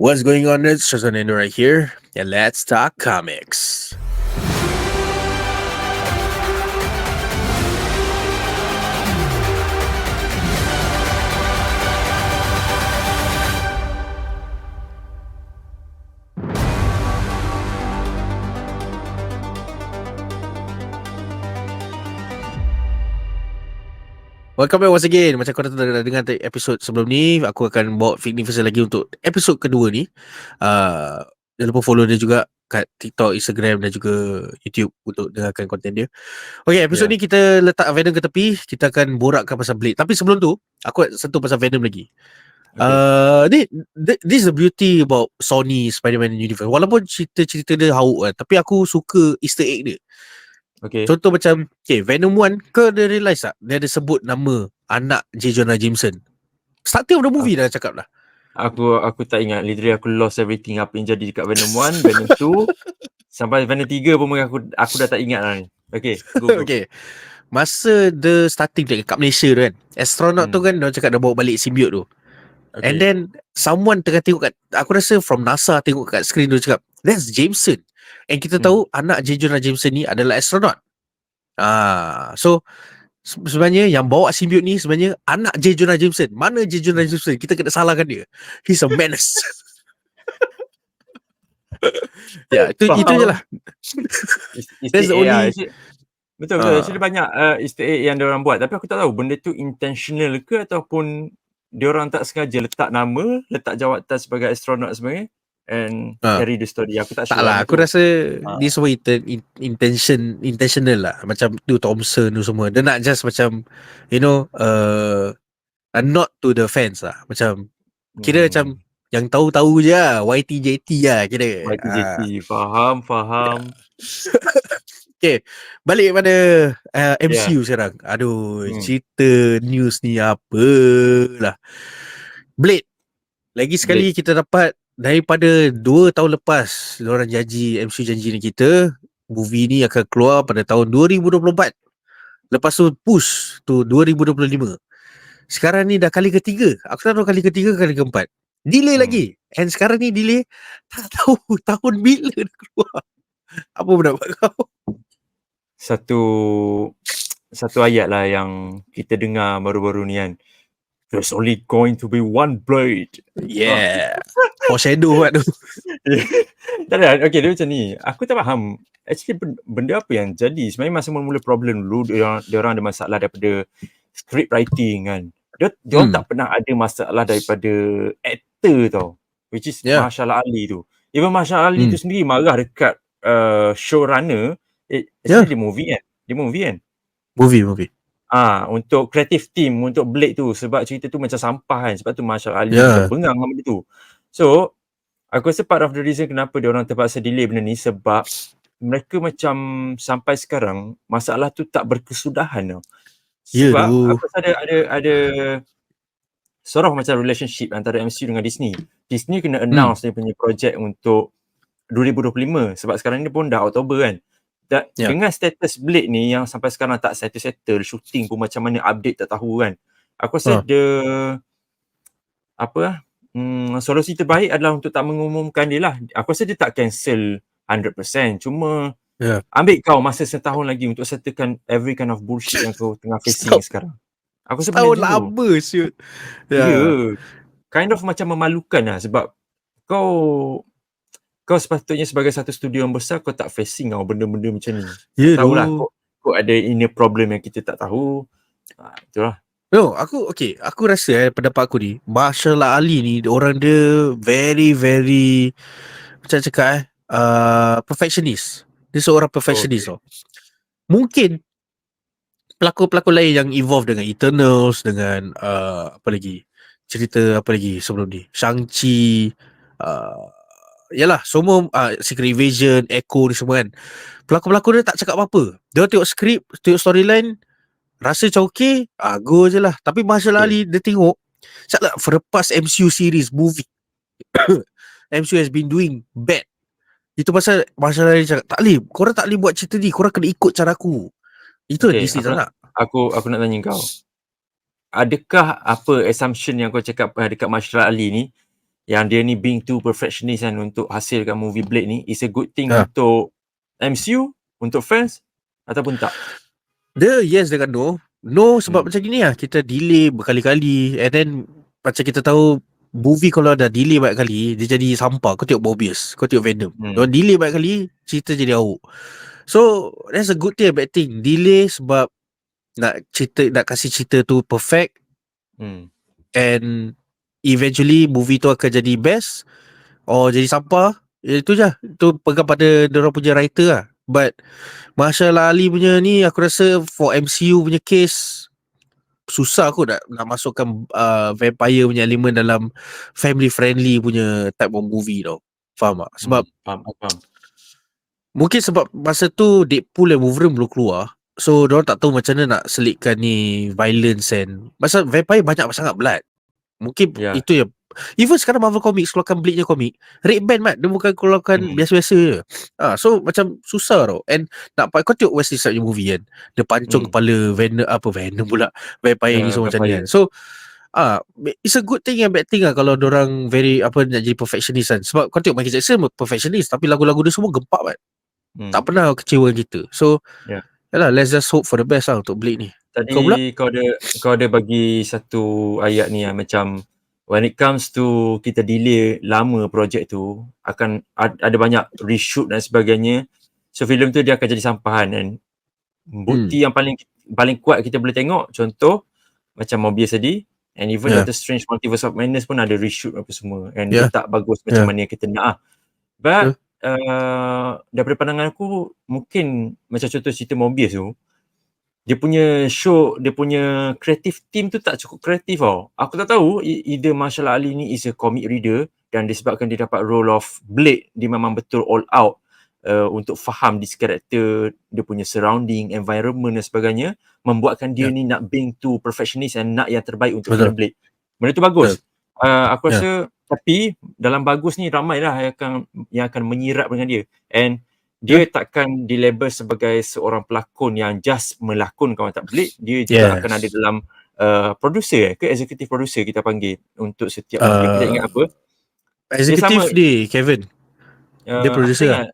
What's going on? It's Shazanendo right here, and let's talk comics. Welcome back once again. Macam korang dah dengar episod sebelum ni, aku akan bawa Fignificent lagi untuk episod kedua ni. Jangan lupa follow dia juga kat TikTok, Instagram dan juga YouTube untuk dengarkan konten dia. Okay, episod ni kita letak Venom ke tepi. Kita akan borakkan pasal Blade. Tapi sebelum tu, aku sentuh pasal Venom lagi. This is the beauty about Sony Spider-Man Universe. Walaupun cerita dia hauk kan, tapi aku suka Easter egg dia. Okay. Contoh macam Venom 1, kau ada realise tak dia ada sebut nama anak J. Jonah Jameson starting of the movie dah cakap dah. Aku tak ingat. Literally aku lost everything apa yang jadi dekat Venom 1, Venom 2 sampai Venom 3 pun aku dah tak ingat lah ni. Okay, go. Okay, masa the starting kat Malaysia tu kan, astronaut tu kan dia cakap dah bawa balik symbiote tu. And then someone tengah tengok kat, aku rasa from NASA tengok kat screen tu cakap that's Jameson. And kita tahu anak J. Jonah Jameson ni adalah astronaut. So sebenarnya yang bawa symbiote ni sebenarnya anak J. Jonah Jameson. Mana J. Jonah Jameson? Kita kena salahkan dia. He's a menace. Ya, itu je lah. That's the only... Betul. Actually banyak Easter egg yang diorang buat. Tapi aku tak tahu benda tu intentional ke ataupun diorang tak sengaja letak nama, letak jawatan sebagai astronaut sebenarnya and carry the story. Aku tak sure. Tak lah, aku rasa ni semua intentional lah. Macam tu Thompson tu semua. Dia nak just macam, you know, a nod to the fans lah. Macam, kira macam yang tahu-tahu je lah. YTJT lah kira. YTJT, faham. Okay, balik pada MCU sekarang. Aduh, cerita news ni apalah. Blade. Lagi sekali kita dapat daripada 2 tahun lepas diorang janji, MCU janji ni kita movie ni akan keluar pada tahun 2024. Lepas tu push tu 2025. Sekarang ni dah kali ketiga. Aku tak tahu kali ketiga kali keempat. Delay lagi. And sekarang ni delay tak tahu tahun bila dah keluar. Apa pendapat kau? Satu ayat lah yang kita dengar baru-baru ni kan. There's only going to be one blade. Yeah. Foreshadow buat tu. Tak ada. Okay, dia macam ni. Aku tak faham. Actually, benda apa yang jadi? Sebenarnya masa mula-mula problem dulu, dia orang ada masalah daripada script writing kan. Dia orang tak pernah ada masalah daripada actor tau. Which is Mahershala Ali tu. Even Mahershala Ali tu sendiri marah dekat showrunner. Actually dia movie kan? Movie. Untuk creative team untuk Blade tu sebab cerita tu macam sampah kan, sebab tu Mahershala Ali macam bengang dengan benda tu. So aku rasa part of the reason kenapa dia orang terpaksa delay benda ni sebab mereka macam sampai sekarang masalah tu tak berkesudahan tau. Sebab aku rasa ada sort of macam relationship antara MCU dengan Disney. Disney kena announce dia punya projek untuk 2025 sebab sekarang ni pun dah Oktober kan. Dengan status Blade ni yang sampai sekarang tak settle, shooting pun macam mana, update tak tahu kan. Aku rasa solusi terbaik adalah untuk tak mengumumkan dia lah. Aku rasa dia tak cancel 100%. Cuma ambil kau masa setahun lagi untuk settlekan every kind of bullshit yang kau tengah facing sekarang. Aku rasa setahun lama shoot. Kind of macam memalukan lah sebab kau sepatutnya sebagai satu studio yang besar kau tak facing benda-benda macam ni. Tahulah kau ada inner problem yang kita tak tahu. Itulah. No, aku rasa pendapat aku ni, Mahershala Ali ni orang dia very very macam cakap perfectionist. Dia seorang perfectionist tau. Mungkin pelakon-pelakon lain yang involved dengan Eternals, dengan cerita apa lagi sebelum ni, Shang-Chi, yalah semua Secret Invasion, Echo ni semua kan, pelakon-pelakon dia tak cakap apa-apa. Dia tengok skrip, tengok storyline, rasa macam okay, go je lah. Tapi Mahershala Ali dia tengok cakap for the past MCU series movie MCU has been doing bad. Itu pasal Mahershala Ali cakap, tak boleh, korang tak boleh buat cerita ni, korang kena ikut cara aku. Itu Disney tak nak. Aku nak tanya kau, adakah apa assumption yang kau cakap dekat Mahershala Ali ni yang dia ni being too perfectionist kan untuk hasilkan movie Blade ni is a good thing Ha. untuk MCU, untuk fans ataupun tak? Dia yes dengan no. No sebab Hmm. macam gini lah, kita delay berkali-kali, and then macam kita tahu movie kalau dah delay banyak kali dia jadi sampah. Kau tengok Morbius, kau tengok Venom, kalau delay banyak kali cerita jadi hauk. So that's a good thing and bad thing. Delay sebab nak kasih cerita tu perfect, and eventually movie tu akan jadi best or jadi sampah. Itu je, itu pegang pada diorang punya writer lah. But Mahershala Ali punya ni, aku rasa for MCU punya case susah aku nak masukkan vampire punya elemen dalam family friendly punya type of movie tau. Faham tak? Sebab Faham. mungkin sebab masa tu Deadpool dan Wolverine belum keluar, so diorang tak tahu macam mana nak selitkan ni violence, and pasal vampire banyak sangat blood. Mungkin itu yang even sekarang Marvel Comics keluarkan Blade-nya komik, Red Band mat, dia bukan keluarkan biasa-biasa je. So macam susah tau. And kau tengok Wesley Snipes punya movie kan, dia pancung kepala Venom pula, vampire ni semua macam ni kan. So it's a good thing and bad thing lah kalau dorang very nak jadi perfectionist kan. Sebab kau tengok Michael Jackson perfectionist, tapi lagu-lagu dia semua gempak kan. Tak pernah kecewa kita. So yalah, let's just hope for the best lah untuk Blade ni. Tadi kau ada bagi satu ayat ni macam when it comes to kita delay lama projek tu, akan ada banyak reshoot dan sebagainya. So filem tu dia akan jadi sampahan, dan bukti yang paling kuat kita boleh tengok, contoh macam Morbius tadi, and even Doctor Strange Multiverse of Madness pun ada reshoot apa semua, and dia tak bagus macam mana yang kita nak. But daripada pandangan aku, mungkin macam contoh cerita Morbius tu, dia punya show, dia punya creative team tu tak cukup kreatif tau. Aku tak tahu either Mahershala Ali ni is a comic reader, dan disebabkan dia dapat role of Blade, dia memang betul all out untuk faham this character, dia punya surrounding, environment dan sebagainya, membuatkan dia ni nak being too perfectionist and nak yang terbaik untuk film Blade. Benda tu bagus. Aku rasa, tapi dalam bagus ni ramailah yang akan menyirap dengan dia, and dia takkan dilabel sebagai seorang pelakon yang just melakonkan watak Blade. Dia juga akan ada dalam producer ke executive producer kita panggil untuk setiap film. Kita ingat apa? Executive ni Kevin. Dia producer lah.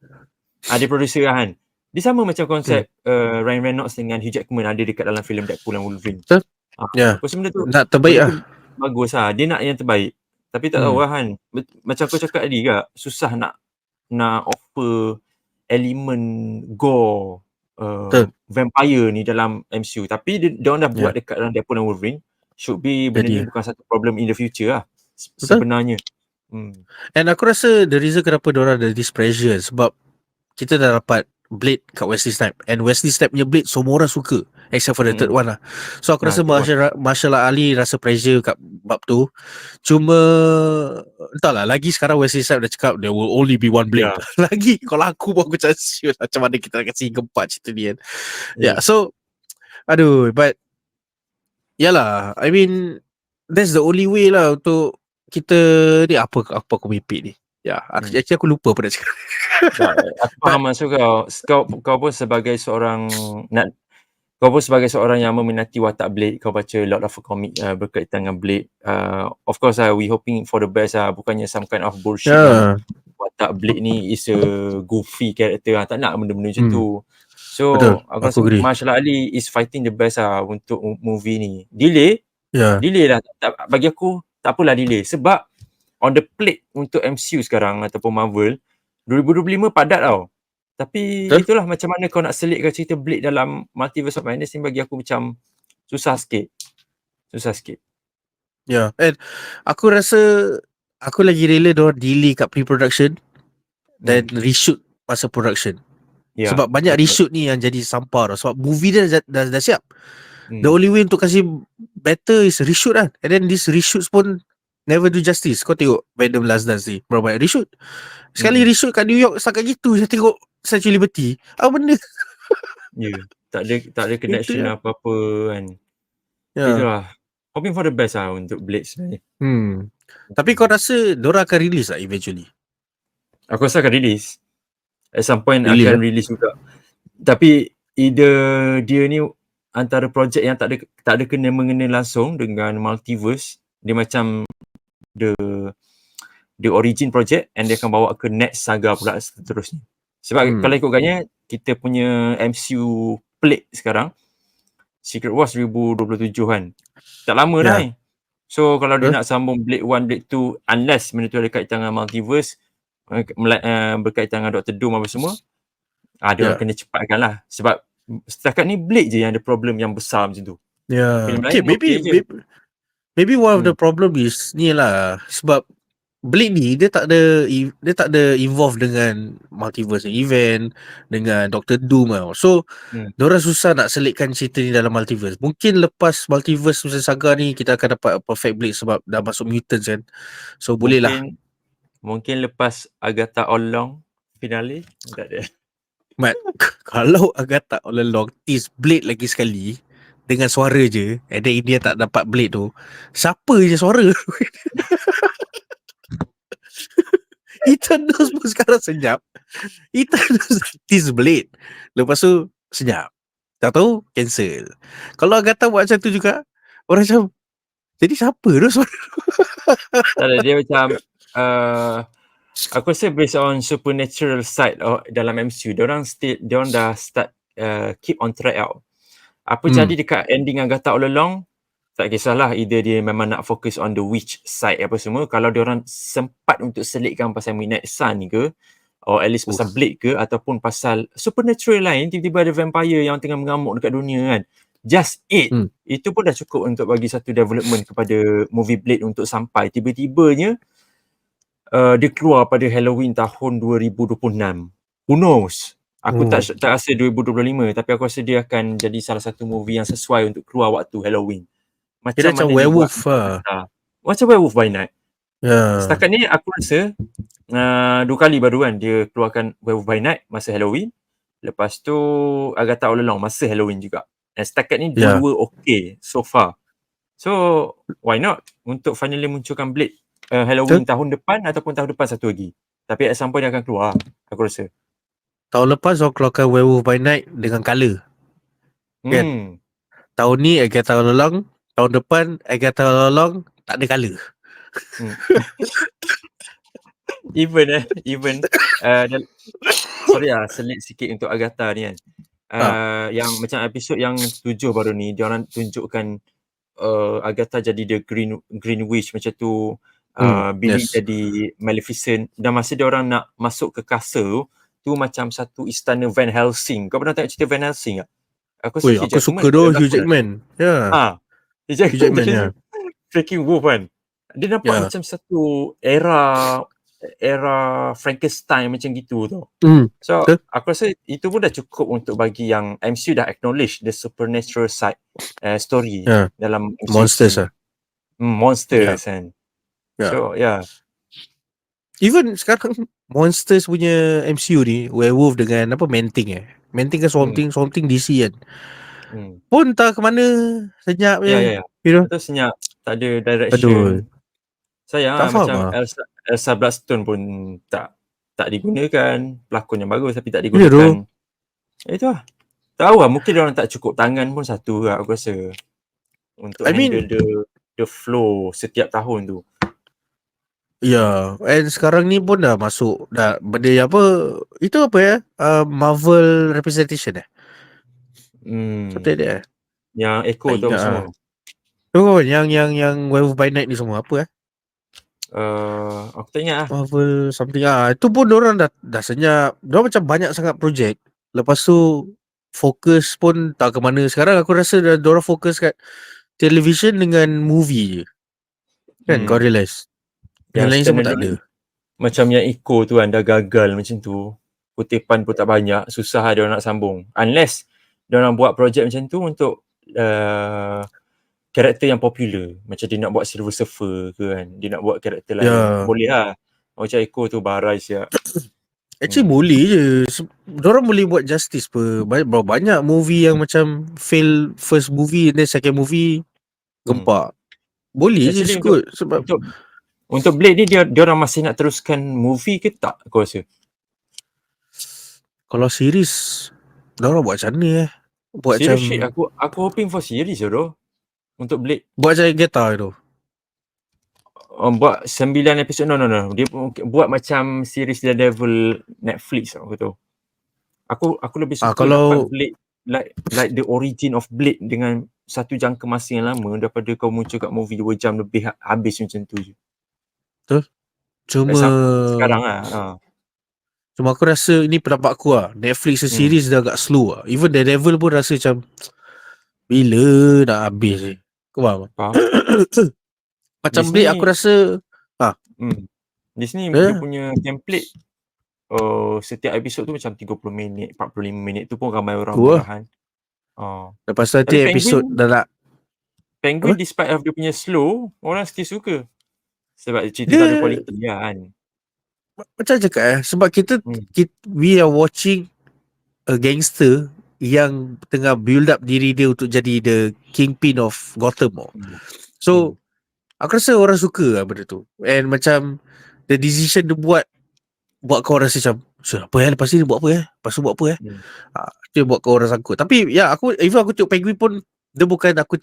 Dia producer lah kan. Dia sama macam konsep Ryan Reynolds dengan Hugh Jackman ada dekat dalam filem Deadpool dan Wolverine. Aku rasa benda tu nak terbaik lah. Bagus lah. Dia nak yang terbaik. Tapi tak tahu lah kan. Macam aku cakap tadi kak, susah nak offer elemen gore vampire ni dalam MCU. Tapi dia orang dah buat dekat dalam Deadpool dan Wolverine. Should be benda ni bukan satu problem in the future lah sebenarnya. And aku rasa the reason kenapa diorang ada this pressure, sebab kita dah dapat Blade kat Wesley Snipes, and Wesley Snipes punya Blade semua orang suka except for the third one lah. So aku rasa Mahershala Ali rasa pressure kat bab tu. Cuma entahlah, lagi sekarang Wesley Snipes dah cakap there will only be one Blade. Lagi kalau aku pun aku macam serius, macam mana kita nak kasi gempak cerita ni kan. So aduh, but yalah, I mean that's the only way lah untuk kita ni. Apa aku mimpi ni. Actually aku lupa apa nak cakap. Aku faham maksud kau pun sebagai seorang kau pun sebagai seorang yang meminati watak Blade, kau baca a lot of comic berkaitan dengan Blade. Of course we hoping for the best bukannya some kind of bullshit watak Blade ni is a goofy character tak nak benda-benda macam tu. So aku rasa Mahershala Ali is fighting the best untuk movie ni. Delay lah, bagi aku tak apalah delay, sebab on the plate untuk MCU sekarang ataupun Marvel 2025 padat tau. Tapi itulah, macam mana kau nak selitkan cerita Blade dalam Multiverse of Madness ni, bagi aku macam susah sikit. And aku rasa aku lagi rela diorang delay kat pre-production dan reshoot masa production. Sebab banyak reshoot ni yang jadi sampah tau. Sebab movie dia dah siap. The only way untuk kasih better is reshoot lah. And then this reshoots pun never do justice. Kau tengok Venom Last Dance ni, berapa banyak reshoot. Sekali reshoot kat New York setakat gitu, saya tengok Statue of Liberty. Apa benda? Tak ada connection apa-apa kan. Itulah. Hoping for the best untuk Blade sebenarnya. Tapi kau rasa diorang akan release lah eventually? Aku rasa akan release. At some point akan release juga. Tapi either dia ni antara projek yang tak ada kena-mengena langsung dengan multiverse. Dia macam the origin project and dia akan bawa ke next saga pula seterusnya. Sebab kalau ikutkannya, kita punya MCU plate sekarang, Secret Wars 2027 kan. Tak lama dah ni. So kalau dia nak sambung Blade 1, Blade 2, unless benda tu ada kaitan dengan multiverse, berkaitan dengan Dr. Doom apa semua, dia orang kena cepatkan lah. Sebab setakat ni Blade je yang ada problem yang besar macam tu. Okay, maybe one of the problem is ni lah, sebab Blade ni dia tak ada involve dengan multiverse event, dengan Dr. Doom tau. So diorang susah nak selitkan cerita ni dalam multiverse. Mungkin lepas multiverse macam saga ni kita akan dapat perfect Blade sebab dah masuk mutants kan. So boleh lah. Mungkin lepas Agatha All Along finale tak ada. Mat, kalau Agatha All Along tease Blade lagi sekali dengan suara je, and then India tak dapat Blade tu, siapa je suara? Eternals pun sekarang senyap. Eternals tease Blade, lepas tu senyap. Tak tahu cancel. Kalau Agatha buat macam tu juga, orang macam, jadi siapa tu suara? Tak ada, dia macam aku rasa based on supernatural side dalam MCU, diorang dah start keep on track out. Apa jadi dekat ending Agatha All Along, tak kisahlah, either dia memang nak fokus on the witch side apa semua. Kalau diorang sempat untuk selitkan pasal Midnight Sun ni ke, or at least pasal Blade ke, ataupun pasal supernatural lain, tiba-tiba ada vampire yang tengah mengamuk dekat dunia kan, just itu pun dah cukup untuk bagi satu development kepada movie Blade untuk sampai tiba-tibanya dia keluar pada Halloween tahun 2026. Who knows? Aku tak rasa 2025, tapi aku rasa dia akan jadi salah satu movie yang sesuai untuk keluar waktu Halloween. Macam werewolf macam Werewolf by Night. Setakat ni aku rasa 2 kali baru kan dia keluarkan Werewolf by Night masa Halloween. Lepas tu Agatha All Along masa Halloween juga. Dan setakat ni dua-dua okay so far. So why not untuk finally munculkan Blade Halloween tahun depan ataupun tahun depan satu lagi. Tapi at some point dia akan keluar, aku rasa. Tahun lepas orang keluarkan Werewolf by Night dengan colour. Kan? Tahun ni Agatha All Along, tahun depan Agatha All Along tak ada colour. Even sorry selit sikit untuk Agatha ni kan. Yang macam episod yang 7 baru ni, dia orang tunjukkan Agatha jadi the green witch macam tu. Billy jadi Maleficent. Dan masa dia orang nak masuk ke castle tu macam satu istana Van Helsing. Kau pernah tengok cerita Van Helsing tak? Aku suka tu Hugh Jackman. Hugh Jackman freaking wolf kan. Dia nampak macam satu era Frankenstein macam gitu tu. So aku rasa itu pun dah cukup untuk bagi yang MCU dah acknowledge the supernatural side story dalam MCU. Monsters kan. So even sekarang Monsters punya MCU ni, Werewolf dengan Man-Thing Man-Thing kan Swamp Thing DC kan. Pun tak ke mana, senyap je. Betul, senyap. Tak ada direction. Sayang tak macam Elsa Bloodstone pun tak digunakan. Pelakon yang bagus tapi tak digunakan. Itu lah. Tahu lah, mungkin orang tak cukup tangan pun satu lah aku rasa. Untuk handle the flow setiap tahun tu. And sekarang ni pun dah masuk dah benda yang apa, itu apa Marvel representation seperti dia yang Echo tu apa semua yang Werewolf by Night ni semua apa aku tak ingat Marvel something itu pun orang dah senyap. Diorang macam banyak sangat projek. Lepas tu fokus pun tak ke mana. Sekarang aku rasa diorang fokus kat television dengan movie je kan. Kau realise yang lain semua tak ada. Macam yang Echo tu kan dah gagal macam tu, kutipan pun tak banyak, susah lah diorang nak sambung. Unless diorang buat projek macam tu untuk karakter yang popular. Macam dia nak buat Silver Surfer ke kan, dia nak buat karakter lain, boleh lah. Macam Echo tu barai siap. Actually boleh je. Diorang boleh buat justice banyak movie yang macam fail first movie and then second movie gempak. Boleh je kot. Sebab untuk Blade ni dia orang masih nak teruskan movie ke tak aku rasa? Kalau series diorang buat macam ni buat series macam aku hoping for series je doh untuk Blade. Buat macam Agatha tu. buat 9 episod. No. Dia buat macam series Daredevil Netflix aku tu. Aku lebih suka dapat Kalau Blade like the origin of Blade dengan satu jangka masa yang lama daripada kau muncul kat movie 2 jam lebih habis macam tu je. tu cuma Sekarang lah. cuma aku rasa ini pendapat aku lah. Netflix series dah agak slow lah. Even Daredevil pun rasa macam bila nak habis ni. Kau faham? Faham? Macam Di Blade sini aku rasa di sini eh, dia punya template setiap episod tu macam 30 minit, 45 minit tu pun ramai orang tu lah. marahan. Lepas tu nanti Tapi episod dah nak Penguin apa? despite of dia punya slow, orang still suka. Sebab cerita tu ada Dia quality lah kan. macam cakap sebab kita we are watching a gangster yang tengah build up diri dia untuk jadi the kingpin of Gotham. So aku rasa orang suka lah benda tu. And macam the decision dia buat kau rasa macam apa lepas ni dia buat apa lepas tu buat apa dia buat kau orang sangkut. Tapi ya aku tengok Penguin pun dia bukan aku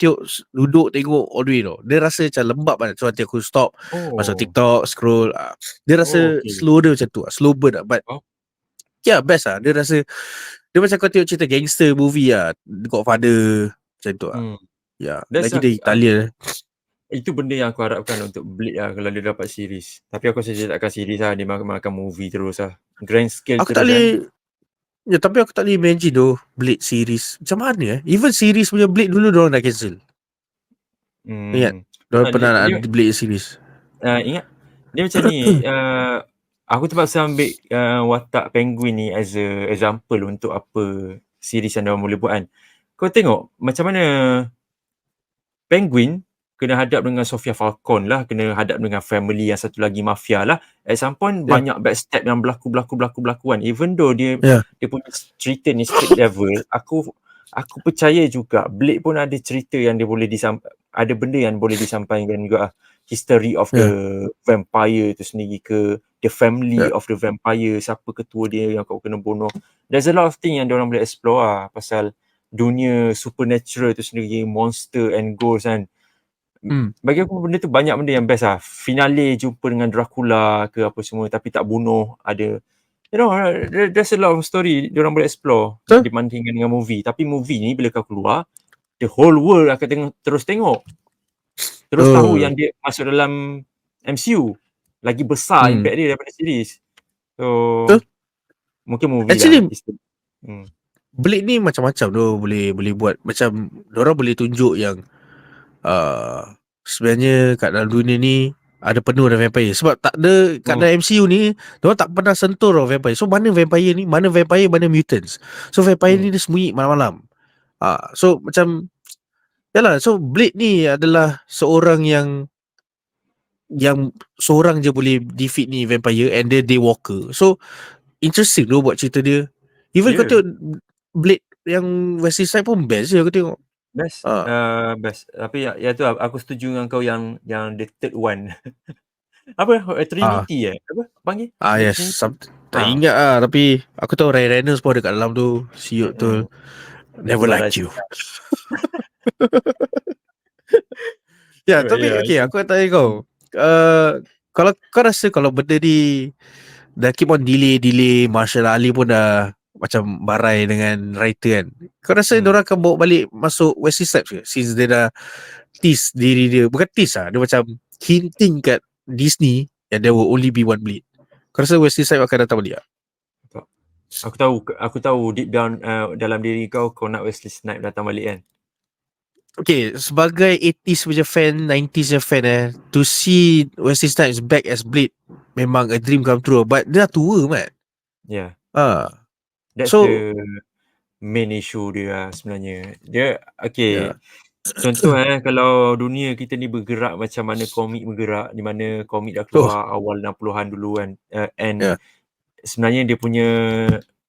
duduk tengok all the way tau. Dia rasa macam lembab kan. So nanti aku stop masuk TikTok scroll. Dia rasa slow dia macam tu slow burn lah. But best lah. Dia rasa dia macam kau tengok cerita gangster movie lah, Godfather macam tu lah. Lagi dia Italian. Itu benda yang aku harapkan untuk Blade lah kalau dia dapat series. Tapi aku rasa dia takkan series lah. Dia makan movie terus lah. Grand scale Aku terus tak kan. boleh tapi aku tak boleh imagine tu Blade series. Macam mana even series punya Blade dulu diorang dah cancel. Ingat diorang pernah nak ada Blade series. Ingat dia macam ni. Aku terpaksa ambil watak Penguin ni as a example untuk apa series yang diorang boleh buat kan. Kau tengok macam mana Penguin kena hadap dengan Sofia Falcon lah, kena hadap dengan family yang satu lagi mafia lah. At some point banyak backstab yang berlaku kan. Even though dia punya cerita ni straight level, aku percaya juga Blade pun ada cerita yang dia boleh ada benda yang boleh disampaikan juga. History of the vampire tu sendiri ke, the family of the vampire, siapa ketua dia yang kau kena bunuh. There's a lot of thing yang diorang boleh explore lah pasal dunia supernatural tu sendiri, monster and ghosts kan. Bagi aku benda tu banyak benda yang best lah. Finale jumpa dengan Dracula ke apa semua tapi tak bunuh. Ada there's a lot of story diorang boleh explore dibandingkan dengan movie. Tapi movie ni bila kau keluar, the whole world akan terus tengok. Terus tahu yang dia masuk dalam MCU. Lagi besar impact dia daripada series. So mungkin movie actually, lah. Blade ni macam-macam tu boleh buat. Macam diorang boleh tunjuk yang sebenarnya kat dalam dunia ni ada penuh dengan vampire. Sebab tak ada kat dalam MCU ni diorang tak pernah sentuh orang vampire. So mana vampire ni, mana vampire, mana mutants. So vampire ni dia sembunyi malam-malam. So macam yalah, so Blade ni adalah seorang yang seorang je boleh defeat ni vampire and dia Daywalker. So interesting tu buat cerita dia. Even kau tengok Blade yang Wesley Snipes pun best je aku tengok. Best. Best. Tapi ya tu aku setuju dengan kau yang the third one. Apa? Trinity apa panggil? Yes. Tak ingat tapi aku tahu Ryan Reynolds pun ada kat dalam tu. Siut tu. Never liked you. Tapi okay, aku nak tanya kau. Kalau kau rasa kalau benda ni dah keep on delay, Marshall Ali pun dah macam barai dengan writer kan. Kau rasa diorang akan bawa balik masuk Wesley Snipes ke? Since dia dah tease diri dia. Bukan tease dia macam hinting kat Disney yang there will only be one Blade. Kau rasa Wesley Snipes akan datang balik tak? Aku tahu deep down dalam diri kau nak Wesley Snipes datang balik kan. Okay, sebagai 80s punya fan, 90s punya fan to see Wesley Snipes back as Blade memang a dream come true. But dia dah tua man. That's the main issue dia lah sebenarnya. Dia contoh kalau dunia kita ni bergerak macam mana komik bergerak, di mana komik dah keluar awal 60-an dulu kan, and sebenarnya dia punya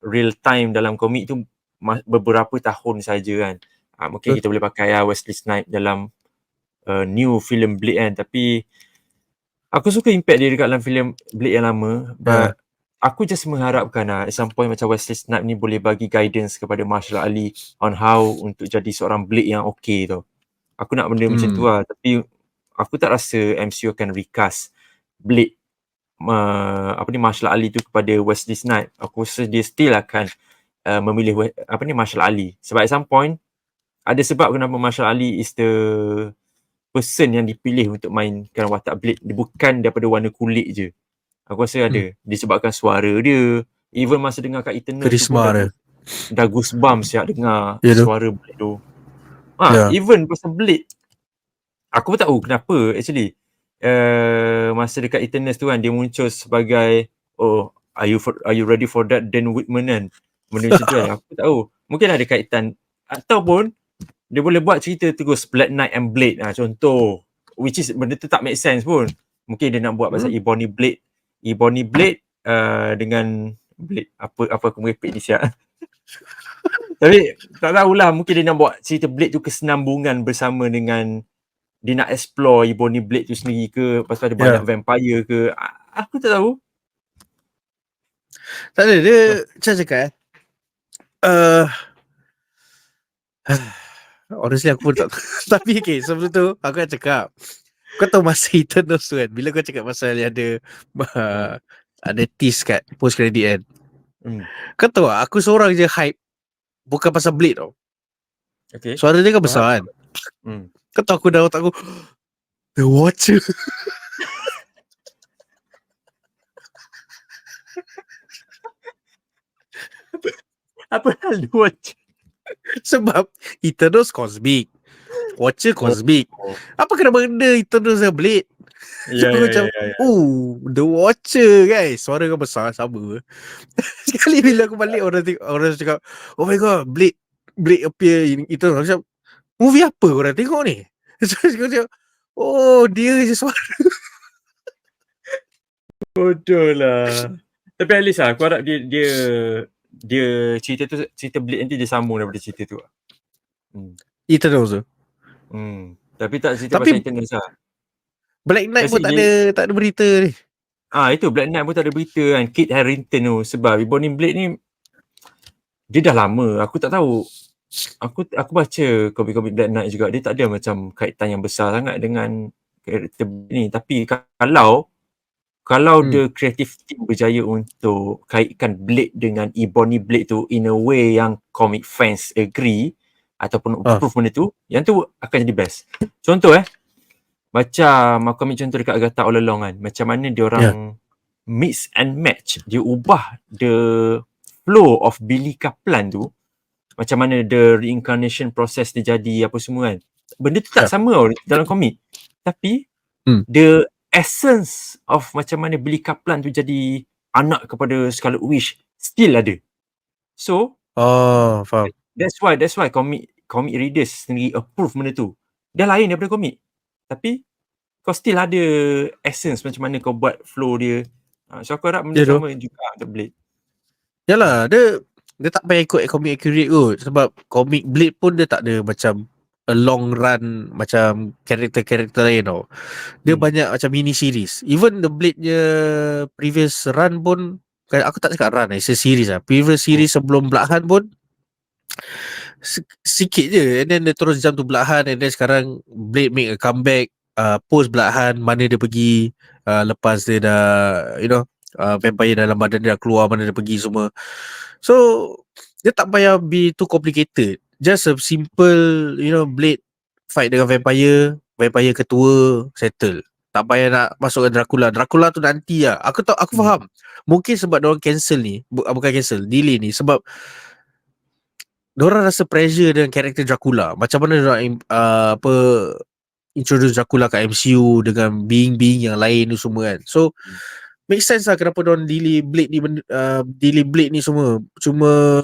real time dalam komik tu beberapa tahun saja kan. Mungkin kita boleh pakai Wesley Snipes dalam new film Blade kan, tapi aku suka impact dia dekat dalam filem Blade yang lama. But aku just mengharapkan at some point macam Wesley Snipes ni boleh bagi guidance kepada Marshall Ali on how untuk jadi seorang Blade yang okay tu. Aku nak benda macam tu lah. Tapi aku tak rasa MCU akan recast Blade martial art Ali tu kepada Wesley Snipes. Aku rasa dia still akan memilih martial art Ali. Sebab at some point ada sebab kenapa martial art Ali is the person yang dipilih untuk mainkan watak Blade. Dia bukan daripada warna kulit je. Aku rasa ada. Disebabkan suara dia. Even masa dengar kat Eternal tu pun Karisma dia. dah goosebumps siap dengar suara Blade tu. Even pasal Blade, aku pun tak tahu kenapa actually. Masa dekat Eternals tu kan, dia muncul sebagai are you ready for that Dan Whitman kan. Benda macam tu kan. Aku tak tahu. Mungkin ada kaitan. Ataupun dia boleh buat cerita terus Black Knight and Blade contoh. Which is benda tu tak make sense pun. Mungkin dia nak buat pasal Ebony Blade dengan Blade. Apa aku merepek ni siap. Tapi tak tahulah, mungkin dia nak buat cerita Blade tu kesenambungan bersama dengan dia nak explore Ebony Blade tu sendiri ke, lepas tu ada banyak vampire ke. Aku tak tahu. Tak ada, dia macam cakap honestly aku pun tak tahu. Tapi okay, sebelum tu aku nak cakap, kau tahu masa Eternals tu kan, bila kau cakap pasal ada tease kat post credit kan, kau tahu tak, aku seorang je hype bukan pasal Blade tau. Okay. Suara dia kan besar kan. Kau tahu aku dah otak aku The Watcher. Apa hal The Watcher? Sebab Eternals cosmic, Watcher cosmic. Apa kena benda Eternals dan Blade? Macam The Watcher guys. Suara kau besar sama. Sekali bila aku balik, orang cakap, oh my god, Blade appear in Eternals. Macam movie apa korang tengok ni? So aku cakap, oh dia je suara. Bodoh lah. Tapi at least aku harap dia cerita Blade nanti dia sambung daripada cerita tu. Eternals tu. Tapi tak cerita pasal Eternals lah. Black Knight pun tak ada berita ni. Itu Black Knight pun tak ada berita kan. Kit Harington tu. Sebab Ebony Blade ni dia dah lama. Aku tak tahu. Aku baca komik-komik Black Knight juga. Dia tak ada macam kaitan yang besar sangat dengan karakter ni. Tapi kalau the creative team berjaya untuk kaitkan Blade dengan Ebony Blade tu in a way yang comic fans agree ataupun approve benda tu, yang tu akan jadi best. Contoh macam aku ambil contoh dekat Agatha All Along kan, macam mana dia orang mix and match, dia ubah the flow of Billy Kaplan tu, macam mana the reincarnation process dia jadi apa semua kan. Benda tu tak sama dalam komik. Tapi the essence of macam mana Billy Kaplan tu jadi anak kepada Scarlet Witch still ada. So faham. That's why comic readers sendiri approve benda tu. Dah lain daripada komik. Tapi kau still ada essence macam mana kau buat flow dia. So aku harap benda sama juga untuk Blade. Yalah, dia tak payah ikut comic accurate kot. Sebab comic Blade pun dia tak ada macam a long run macam karakter-karakter lain tau. Dia banyak macam mini series. Even the Blade-nya previous run pun, aku tak cakap run, it's a series lah. Previous series sebelum Blood Hunt pun sikit je, and then dia terus jump to Blood Hunt, and then sekarang Blade make a comeback post Blood Hunt. Mana dia pergi lepas dia dah vampire dalam badan dia dah keluar, mana dia pergi semua. So dia tak payah be too complicated. Just a simple Blade fight dengan vampire ketua, settle. Tak payah nak masuk ke Dracula tu nanti lah. Aku faham. Mungkin sebab diorang cancel ni, bukan cancel, delay ni, sebab diorang rasa pressure dengan karakter Dracula. Macam mana diorang introduce Dracula kat MCU dengan being yang lain tu semua kan. So make sense lah kenapa diorang delay Blade ni semua. Cuma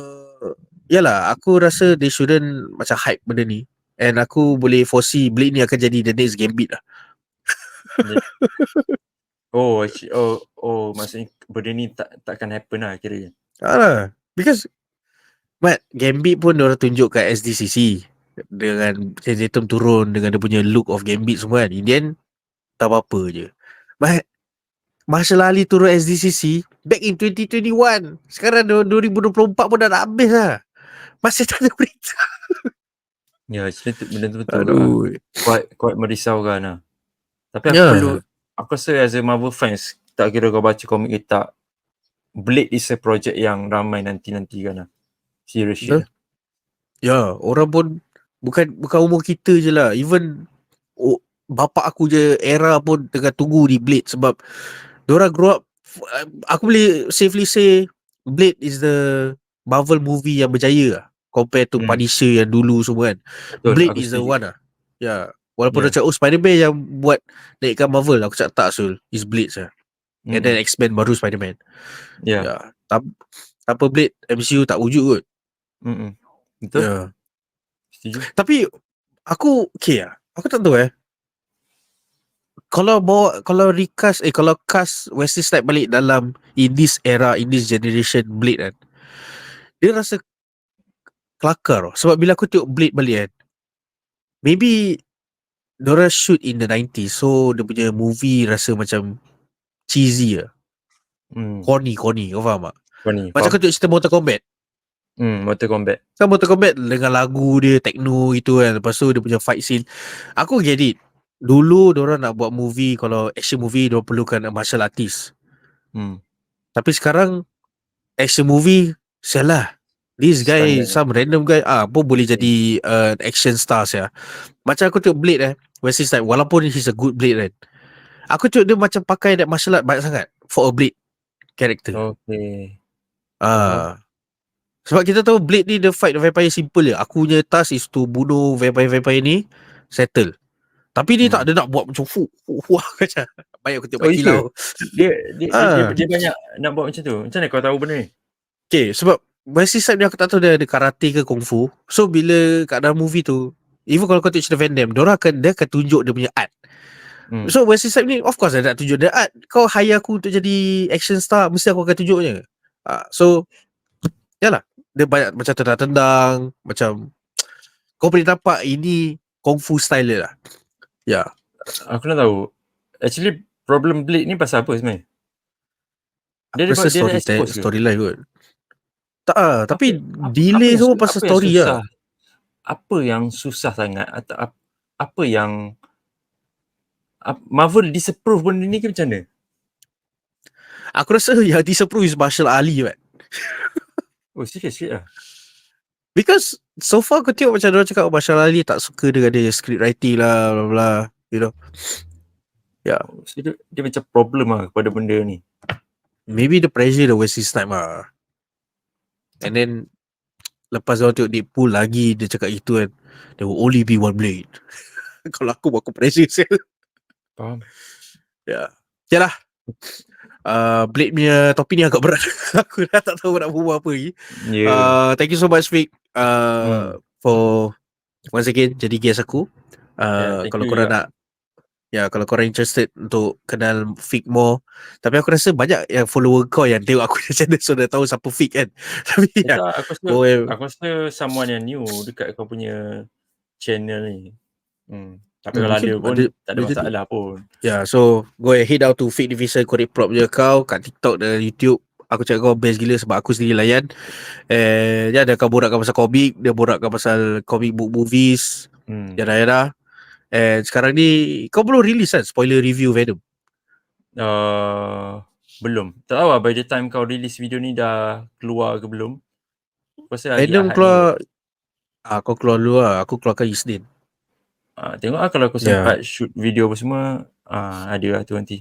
yalah, aku rasa they shouldn't macam hype benda ni. And aku boleh foresee Blade ni akan jadi the next Gambit lah. Maksudnya benda ni takkan happen lah kira. Because Gambit pun diorang tunjuk kat SDCC dengan Channing Tatum turun dengan dia punya look of Gambit semua kan. Indian tak apa-apa je. Marshall Ali turun SDCC back in 2021. Sekarang 2024 pun dah nak habis lah. Masih tak ada berita. Ya, benda tu betul lah. Quite merisaukan lah. Tapi aku rasa as a Marvel fans, tak kira kau baca komik ke tak, Blade is a project yang ramai nanti-nantikan lah. Serious shit lah. Ya, orang pun bukan umur kita je lah. Even bapak aku je era pun tengah tunggu di Blade sebab diorang grow up. Aku boleh safely say Blade is the Marvel movie yang berjaya lah, compared to Punisher yang dulu semua kan. Betul, Blade aku is the setuju. one lah. Ya, walaupun dia cakap Spider-Man yang buat naikkan Marvel, aku cakap tak Sul, is Blade lah. And then X-Men baru Spider-Man. Ya, tanpa Blade MCU tak wujud kot. Betul. Ya. Setuju. Tapi aku aku tak tahu kalau recast kalau cast Wesley Snipes balik dalam in this era, in this generation Blade kan, dia rasa kelakar. Sebab bila aku tengok Blade balik kan, maybe diorang shoot in the 90s, so dia punya movie rasa macam cheesy lah. Corny, kau faham tak? Macam kau tengok cerita Mortal Kombat. Mortal Kombat. Kan Mortal Kombat dengan lagu dia, techno itu kan, lepas tu dia punya fight scene, aku get it. Dulu diorang nak buat movie, kalau action movie diorang perlukan a martial artist. Tapi sekarang action movie, salah, this guy, some random guy pun boleh jadi action star ya. Macam aku tengok Blade Wesley Snipes, walaupun he's a good Blade kan, aku tengok dia macam pakai that martial art banyak sangat for a Blade character. Sebab kita tahu Blade ni, the fight the vampire simple je. Aku punya task is to bunuh vampire ni, settle. Tapi dia tak, dia nak buat macam macam banyak aku tengok kilau. Dia banyak nak buat macam tu. Macam mana kau tahu benda ni? Okay, sebab Wesley Snipes ni aku tak tahu dia ada karate ke kungfu. So bila kat dalam movie tu, even kalau kau tengok cerita Van Damme, dia akan tunjuk dia punya art. So Wesley Snipes ni, of course dia nak tunjuk dia art. Kau hire aku untuk jadi action star, mesti aku akan tunjuknya. So yalah, dia banyak macam tendang-tendang, macam kau boleh nampak ini kungfu style dia lah. Ya. Aku nak tahu, actually problem Blade ni pasal apa sebenarnya? Dia ada storyline kot. Tak tapi delay semua pasal story lah. Apa yang susah sangat, atau apa yang Marvel disapprove benda ni ke macam mana? Aku rasa yang disapprove is Marshall Ali kan. Oh, serious lah. Because so far aku tengok macam dia cakap Marshall Ali tak suka dengan dia script writing lah, bla bla, you know. So dia macam problem lah kepada benda ni. Maybe the pressure the Wesley Snipes lah. And then lepas dia tengok Deadpool lagi dia cakap itu kan, there will only be one Blade. Kalau aku pressure saya. Faham. Yalah. Blade punya topik ni agak berat. Aku dah tak tahu nak berbual apa lagi. Thank you so much Vic for once again jadi guest aku. Kalau korang nak, kalau korang interested untuk kenal Vic more, tapi aku rasa banyak yang follower kau yang tengok aku punya channel, so dah tahu siapa Vic kan. Tapi aku rasa someone yang new dekat kau punya channel ni. Tapi kalau ada pun tak ada masalah pun. So go ahead out to Vic Division, korek prop je kau kat TikTok dan YouTube. Aku cakap kau best gila sebab aku sendiri layan. Dia akan borakkan pasal komik, dia borakkan pasal comic book movies, yada-yada. And sekarang ni kau belum release kan spoiler review Venom? Belum. Tak tahu lah by the time kau release video ni dah keluar ke belum. Venom keluar kau keluar dulu lah, aku keluarkan Isnin. Tengok lah kalau aku sempat shoot video apa semua, ada lah tu nanti.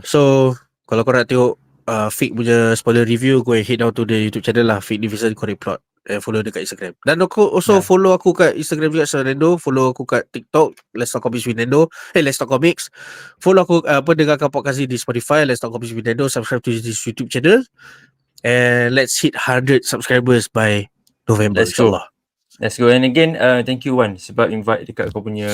So kalau kau nak tengok Vic punya spoiler review, go ahead down to the YouTube channel lah, Vic Division Korek Plot, follow dekat Instagram. Dan aku also follow aku kat Instagram juga, Nendo. Follow aku kat TikTok, Let's Talk Comics with Nendo. Let's Talk Comics. Follow aku dengarkan podcast di Spotify, Let's Talk Comics with Nendo. Subscribe to this YouTube channel, and let's hit 100 subscribers by November, insyaAllah. Let's go. And again, thank you Wan sebab invite dekat kau punya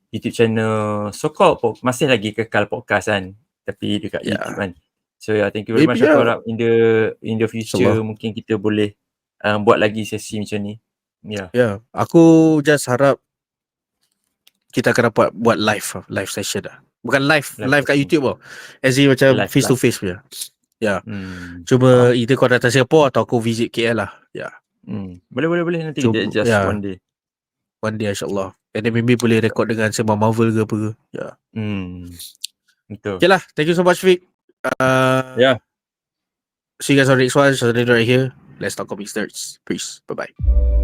YouTube channel. So called masih lagi kekal podcast kan, tapi dekat YouTube kan. So thank you very much. Aku harap in the future mungkin kita boleh buat lagi sesi macam ni. Aku just harap kita akan dapat buat live session lah. Bukan live kat YouTube tau, as in macam face to face punya. Cuma either kau datang Singapore atau aku visit KL lah. Boleh nanti just one day insyaAllah. And then maybe boleh record dengan sembang Marvel ke apa ke. Yeah. Betul. Okay lah. Thank you so much, Vic. Yeah. See you guys on the next one. So right here. Let's talk comics nerds. Peace. Bye-bye.